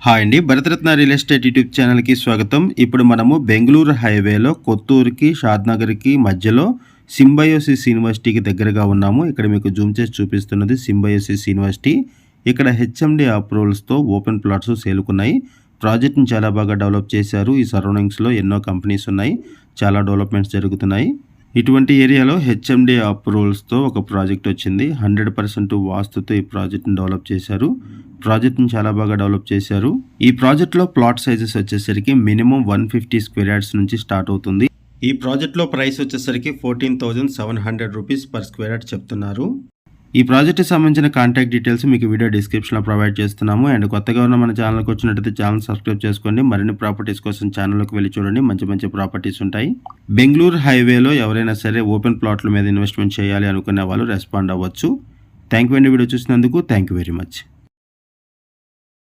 Hi అండి, Bharat Ratna real estate YouTube ఛానల్కి స్వాగతం. ఇప్పుడు మనము బెంగళూరు హైవేలో కొత్తూరుకి షాద్నగర్కి మధ్యలో సింబయోసిస్ యూనివర్సిటీకి దగ్గరగా ఉన్నాము. ఇక్కడ మీకు జూమ్ చేసి చూపిస్తున్నది సింబయోసిస్ యూనివర్సిటీ. ఇక్కడ హెచ్ఎండి అప్రూవల్స్తో ఓపెన్ ప్లాట్స్ సేలుకున్నాయి. ప్రాజెక్ట్ని చాలా బాగా డెవలప్ చేశారు. ఈ సరౌండింగ్స్లో ఎన్నో కంపెనీస్ ఉన్నాయి, చాలా డెవలప్మెంట్స్ జరుగుతున్నాయి. ఇటువంటి ఏరియాలో హెచ్ఎండి అప్రూవల్స్తో ఒక ప్రాజెక్ట్ వచ్చింది. 100% వాస్తుతో ఈ ప్రాజెక్ట్ని డెవలప్ చేశారు. ప్రాజెక్ట్ని చాలా బాగా డెవలప్ చేశారు. ఈ ప్రాజెక్ట్లో ప్లాట్ సైజెస్ వచ్చేసరికి మినిమం 150 స్క్వేర్ యార్డ్స్ నుంచి స్టార్ట్ అవుతుంది. ఈ ప్రాజెక్ట్లో ప్రైస్ వచ్చేసరికి 14,700 రూపీస్ పర్ స్క్వేర్ యార్డ్ చెప్తున్నారు. ఈ ప్రాజెక్ట్కి సంబంధించిన కాంటాక్ట్ డీటెయిల్స్ మీకు వీడియో డిస్క్రిప్షన్లో ప్రొవైడ్ చేస్తున్నాము. అండ్ కొత్తగా ఉన్న మన ఛానల్కి వచ్చినట్టయితే ఛానల్ సబ్స్క్రైబ్ చేసుకోండి. మరిన్ని ప్రాపర్టీస్ కోసం ఛానల్లోకి వెళ్ళి చూడండి, మంచి మంచి ప్రాపర్టీస్ ఉంటాయి. బెంగళూరు హైవేలో ఎవరైనా సరే ఓపెన్ ప్లాట్ల మీద ఇన్వెస్ట్మెంట్ చేయాలి అనుకునే వాళ్ళు రెస్పాండ్ అవ్వచ్చు. థ్యాంక్ యూ అండి, వీడియో చూసినందుకు థ్యాంక్ యూ వెరీ మచ్.